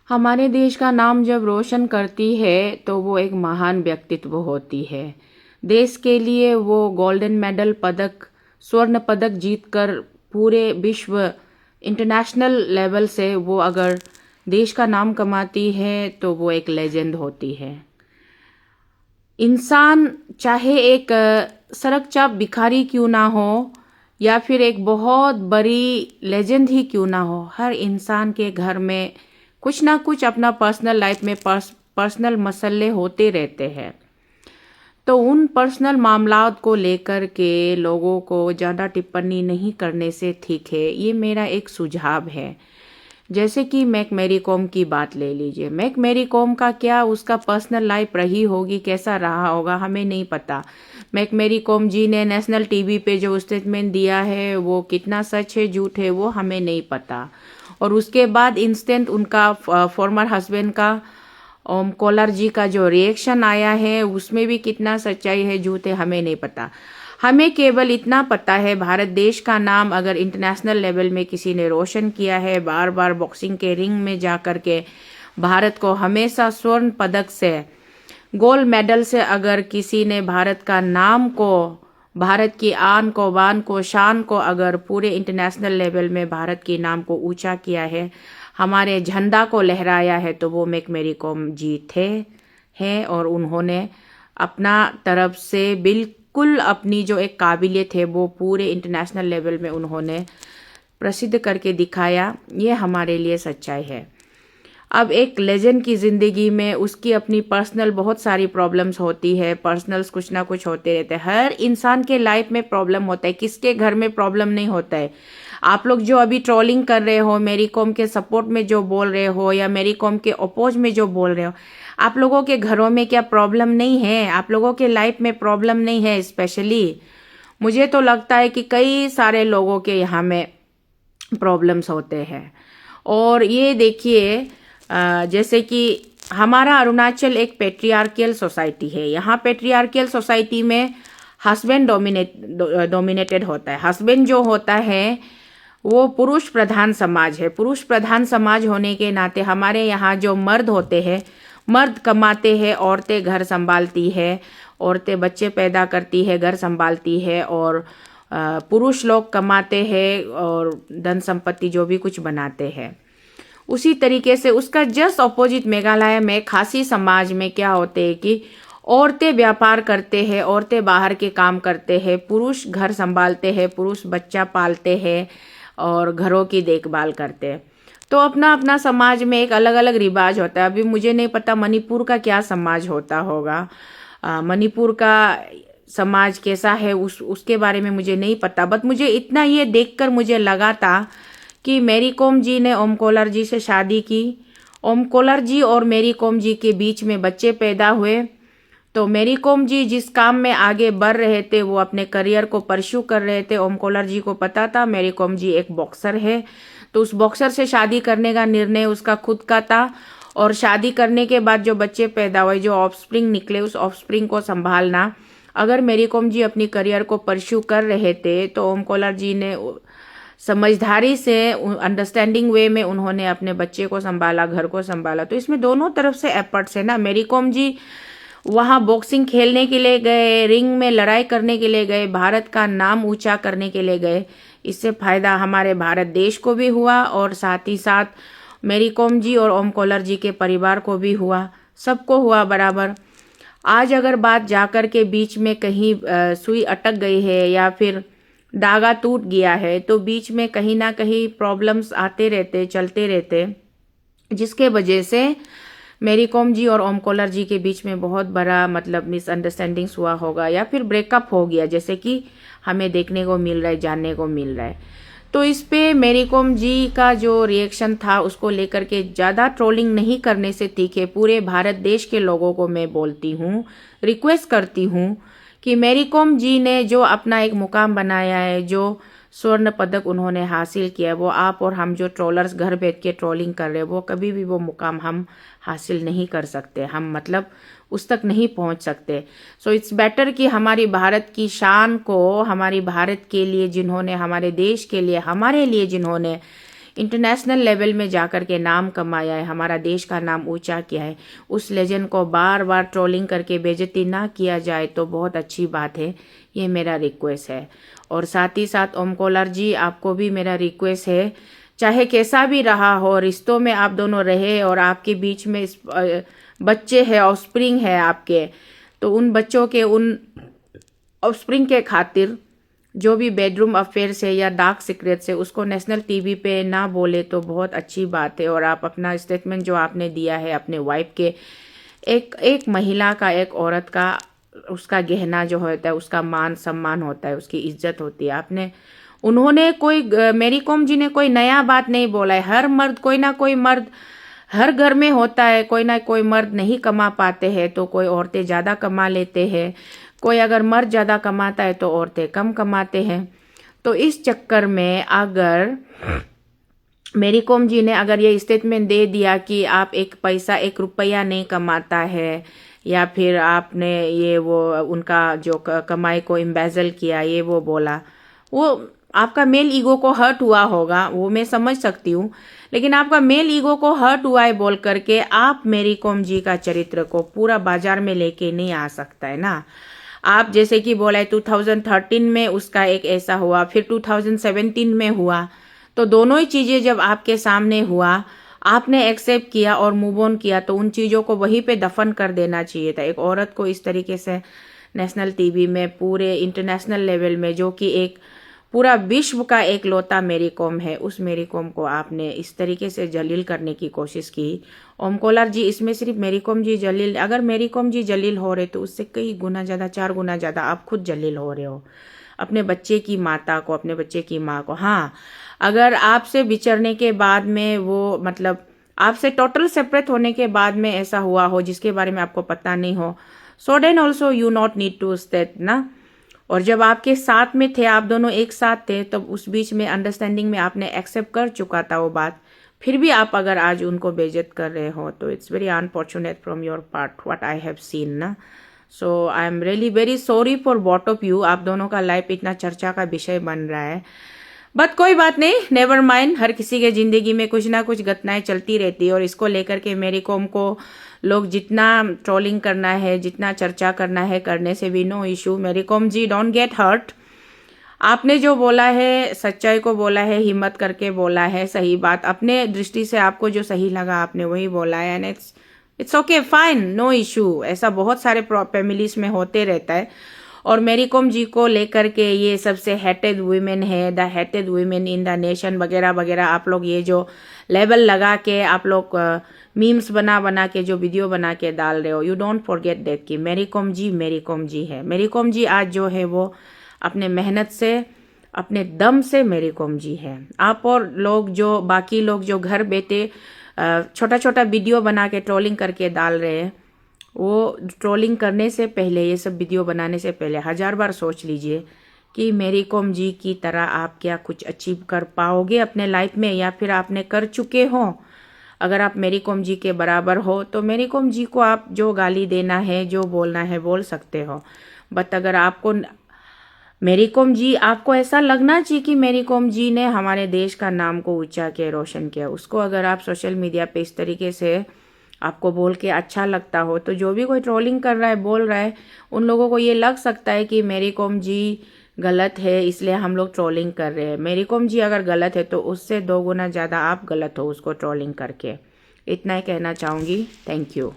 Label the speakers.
Speaker 1: हमारे देश का नाम जब रोशन करती है तो वो एक महान व्यक्तित्व होती है। देश के लिए वो गोल्डन मेडल पदक, स्वर्ण पदक जीतकर पूरे विश्व इंटरनेशनल लेवल से वो अगर देश का नाम कमाती है तो वो एक लेजेंड होती है। इंसान चाहे एक सड़क चाप भिखारी क्यों ना हो या फिर एक बहुत बड़ी लेजेंड ही क्यों ना हो, हर इंसान के घर में कुछ ना कुछ अपना पर्सनल लाइफ में पर्सनल मसले होते रहते हैं। तो उन पर्सनल मामलात को लेकर के लोगों को ज़्यादा टिप्पणी नहीं करने से ठीक है, ये मेरा एक सुझाव है। जैसे कि मैक मैरी कॉम की बात ले लीजिए। मैक मैरी कॉम का क्या उसका पर्सनल लाइफ रही होगी, कैसा रहा होगा, हमें नहीं पता। मैक मैरी कॉम जी ने नेशनल टीवी पे जो स्टेटमेंट दिया है वो कितना सच है झूठ है वो हमें नहीं पता। और उसके बाद इंस्टेंट उनका फॉर्मर हस्बैंड का ओम कोलार जी का जो रिएक्शन आया है उसमें भी कितना सच्चाई है झूठ है हमें नहीं पता। हमें केवल इतना पता है भारत देश का नाम अगर इंटरनेशनल लेवल में किसी ने रोशन किया है, बार बार बॉक्सिंग के रिंग में जा कर के भारत को हमेशा स्वर्ण पदक से, गोल्ड मेडल से अगर किसी ने भारत का नाम को, भारत की आन को, बान को, शान को अगर पूरे इंटरनेशनल लेवल में भारत के नाम को ऊंचा किया है, हमारे झंडा को लहराया है, तो वो मैक मैरी कॉम जी थे हैं। और उन्होंने अपना तरफ से बिल्कुल अपनी जो एक काबिलियत है वो पूरे इंटरनेशनल लेवल में उन्होंने प्रसिद्ध करके दिखाया। ये हमारे लिए सच्चाई है। अब एक लेजेंड की ज़िंदगी में उसकी अपनी पर्सनल बहुत सारी प्रॉब्लम्स होती है, पर्सनल्स कुछ ना कुछ होते रहते हैं। हर इंसान के लाइफ में प्रॉब्लम होता है, किसके घर में प्रॉब्लम नहीं होता है। आप लोग जो अभी ट्रोलिंग कर रहे हो, मैरी कॉम के सपोर्ट में जो बोल रहे हो या मैरी कॉम के अपोज में जो बोल रहे हो, आप लोगों के घरों में क्या प्रॉब्लम नहीं है? आप लोगों के लाइफ में प्रॉब्लम नहीं है? स्पेशली मुझे तो लगता है कि कई सारे लोगों के यहाँ में प्रॉब्लम्स होते हैं। और ये देखिए, जैसे कि हमारा अरुणाचल एक पेट्रियार्कियल सोसाइटी है। यहाँ पेट्रियार्कियल सोसाइटी में हस्बैंड डोमिनेटेड होता है। हस्बैंड जो होता है वो पुरुष प्रधान समाज है। पुरुष प्रधान समाज होने के नाते हमारे यहाँ जो मर्द होते हैं, मर्द कमाते हैं, औरतें घर संभालती है, औरतें बच्चे पैदा करती है, घर संभालती है, और पुरुष लोग कमाते हैं और धन संपत्ति जो भी कुछ बनाते हैं। उसी तरीके से उसका जस्ट अपोजिट मेघालय में खासी समाज में क्या होते हैं कि औरतें व्यापार करते हैं, औरतें बाहर के काम करते हैं, पुरुष घर संभालते हैं, पुरुष बच्चा पालते हैं और घरों की देखभाल करते हैं। तो अपना अपना समाज में एक अलग अलग रिवाज होता है। अभी मुझे नहीं पता मणिपुर का क्या समाज होता होगा, मणिपुर का समाज कैसा है उसके बारे में मुझे नहीं पता। बट मुझे इतना ये देखकर मुझे लगा था कि मैरी कॉम जी ने ओम कोलार जी से शादी की। ओम कोलार जी और मैरी कॉम जी के बीच में बच्चे पैदा हुए। तो मैरी कॉम जी जिस काम में आगे बढ़ रहे थे, वो अपने करियर को परस्यू कर रहे थे। ओम कोलार जी को पता था मैरी कॉम जी एक बॉक्सर है, तो उस बॉक्सर से शादी करने का निर्णय उसका खुद का था। और शादी करने के बाद जो बच्चे पैदा हुए, जो ऑफस्प्रिंग निकले, उस ऑफस्प्रिंग को संभालना, अगर मैरी कॉम जी अपनी करियर को परस्यू कर रहे थे तो ओम कोलार जी ने समझदारी से, अंडरस्टैंडिंग वे में उन्होंने अपने बच्चे को संभाला, घर को संभाला। तो इसमें दोनों तरफ से एफर्ट्स है ना। मैरी कॉम जी वहाँ बॉक्सिंग खेलने के लिए गए, रिंग में लड़ाई करने के लिए गए, भारत का नाम ऊंचा करने के लिए गए। इससे फायदा हमारे भारत देश को भी हुआ और साथ ही साथ मैरी कॉम जी और ओम कोलार जी के परिवार को भी हुआ, सबको हुआ बराबर। आज अगर बात जाकर के बीच में कहीं सुई अटक गई है या फिर धागा टूट गया है, तो बीच में कहीं ना कहीं प्रॉब्लम्स आते रहते, चलते रहते, जिसके वजह से मैरी कॉम जी और ओम कोलार जी के बीच में बहुत बड़ा मतलब मिसअंडरस्टैंडिंग्स हुआ होगा या फिर ब्रेकअप हो गया, जैसे कि हमें देखने को मिल रहा है, जानने को मिल रहा है। तो इस पे मैरी कॉम जी का जो रिएक्शन था उसको लेकर के ज़्यादा ट्रोलिंग नहीं करने से ठीक है। पूरे भारत देश के लोगों को मैं बोलती हूँ, रिक्वेस्ट करती हूँ कि मैरी कॉम जी ने जो अपना एक मुकाम बनाया है, जो स्वर्ण पदक उन्होंने हासिल किया है, वो आप और हम जो ट्रोलर्स घर बैठ के ट्रोलिंग कर रहे हैं, वो कभी भी वो मुकाम हम हासिल नहीं कर सकते। हम मतलब उस तक नहीं पहुंच सकते। सो इट्स बेटर कि हमारी भारत की शान को, हमारी भारत के लिए जिन्होंने, हमारे देश के लिए, हमारे लिए जिन्होंने इंटरनेशनल लेवल में जाकर के नाम कमाया है, हमारा देश का नाम ऊंचा किया है, उस लेजेंड को बार बार ट्रोलिंग करके बेइज्जती ना किया जाए तो बहुत अच्छी बात है। ये मेरा रिक्वेस्ट है। और साथ ही साथ ओम कोलार जी, आपको भी मेरा रिक्वेस्ट है, चाहे कैसा भी रहा हो, रिश्तों में आप दोनों रहे और आपके बीच में बच्चे हैं, ऑफस्प्रिंग है आपके, तो उन बच्चों के, उन ऑफस्प्रिंग के खातिर जो भी बेडरूम अफेयर्स है या डार्क सीक्रेट्स है उसको नेशनल टीवी पे ना बोले तो बहुत अच्छी बात है। और आप अपना स्टेटमेंट जो आपने दिया है अपने वाइफ के, एक महिला का, एक औरत का, उसका गहना जो होता है, उसका मान सम्मान होता है, उसकी इज्जत होती है। उन्होंने मेरी कॉम जी ने कोई नया बात नहीं बोला है। हर मर्द, कोई ना कोई मर्द हर घर में होता है, कोई ना कोई मर्द नहीं कमा पाते हैं तो कोई औरतें ज़्यादा कमा लेते हैं, कोई अगर मर्द ज़्यादा कमाता है तो औरतें कम कमाते हैं। तो इस चक्कर में अगर मेरी कॉम जी ने अगर ये स्टेटमेंट दे दिया कि आप एक पैसा, एक रुपया नहीं कमाता है, या फिर आपने ये वो उनका जो कमाई को एम्बेजल किया, ये वो बोला, वो आपका मेल ईगो को हर्ट हुआ होगा, वो मैं समझ सकती हूँ। लेकिन आपका मेल ईगो को हर्ट हुआ है बोल करके आप मेरी कॉम जी का चरित्र को पूरा बाजार में लेके नहीं आ सकता है ना। आप जैसे कि बोला है 2013 में उसका एक ऐसा हुआ, फिर 2017 में हुआ, तो दोनों ही चीज़ें जब आपके सामने हुआ, आपने एक्सेप्ट किया और मूव ऑन किया, तो उन चीज़ों को वहीं पे दफन कर देना चाहिए था। एक औरत को इस तरीके से नेशनल टीवी में, पूरे इंटरनेशनल लेवल में, जो कि एक पूरा विश्व का एक लौता मेरी कॉम है, उस मेरी कॉम को आपने इस तरीके से जलील करने की कोशिश की। ओम कोलार जी, इसमें सिर्फ मेरी कॉम जी जलील, अगर मेरी कॉम जी जलील हो रहे तो उससे कई गुना ज़्यादा, 4 गुना ज़्यादा आप खुद जलील हो रहे हो अपने बच्चे की माता को, अपने बच्चे की माँ को। हाँ, अगर आपसे बिछड़ने के बाद में वो, मतलब आपसे टोटल सेपरेट होने के बाद में ऐसा हुआ हो जिसके बारे में आपको पता नहीं हो, so then also you not need to state ना। और जब आपके साथ में थे, आप दोनों एक साथ थे, तब उस बीच में अंडरस्टैंडिंग में आपने एक्सेप्ट कर चुका था वो बात, फिर भी आप अगर आज उनको बेइज्जत कर रहे हो तो it's very unfortunate from your part, what I have seen ना। So I am really very sorry for both of you. आप दोनों का लाइफ इतना चर्चा का विषय बन रहा है, बट कोई बात नहीं, नेवर माइंड। हर किसी के जिंदगी में कुछ ना कुछ घटनाएं चलती रहती है, और इसको लेकर के मेरी कॉम को लोग जितना ट्रोलिंग करना है, जितना चर्चा करना है, करने से भी no issue. Mary Kom ji, don't get hurt. आपने जो बोला है, सच्चाई को बोला है, हिम्मत करके बोला है, सही बात, अपने दृष्टि से आपको जो सही लगा आपने वही बोला है, and it's okay, fine, no issue. ऐसा बहुत सारे फैमिलीज में होते रहता है। और मेरी कॉम जी को लेकर के ये सबसे हेटेड वुमेन है, the hated women in the nation वगैरह वगैरह, आप लोग ये जो लेबल लगा के आप लोग मीम्स बना बना के जो वीडियो बना के डाल रहे हो, यू डोंट फॉरगेट दैट कि मेरी कॉम जी मेरी कॉम जी है। मेरी कॉम जी आज जो है वो अपने मेहनत से, अपने दम से मेरी कॉम जी है। आप और लोग जो, बाकी लोग जो घर बैठे छोटा छोटा वीडियो बना के ट्रोलिंग करके डाल रहे हैं, वो ट्रोलिंग करने से पहले, ये सब वीडियो बनाने से पहले 1000 बार सोच लीजिए कि मेरी कॉम जी की तरह आप क्या कुछ अचीव कर पाओगे अपने लाइफ में, या फिर आपने कर चुके हो। अगर आप मेरी कॉम जी के बराबर हो तो मेरी कॉम जी को आप जो गाली देना है, जो बोलना है, बोल सकते हो। बट अगर आपको मेरी कॉम जी, आपको ऐसा लगना चाहिए कि मेरी कॉम जी ने हमारे देश का नाम को ऊंचा किया, रोशन किया, उसको अगर आप सोशल मीडिया पे इस तरीके से आपको बोल के अच्छा लगता हो, तो जो भी कोई ट्रोलिंग कर रहा है, बोल रहा है, उन लोगों को ये लग सकता है कि मेरी कॉम जी गलत है इसलिए हम लोग ट्रोलिंग कर रहे हैं। मेरी कॉम जी अगर गलत है तो उससे 2 गुना ज़्यादा आप गलत हो उसको ट्रोलिंग करके। इतना ही कहना चाहूँगी। Thank you.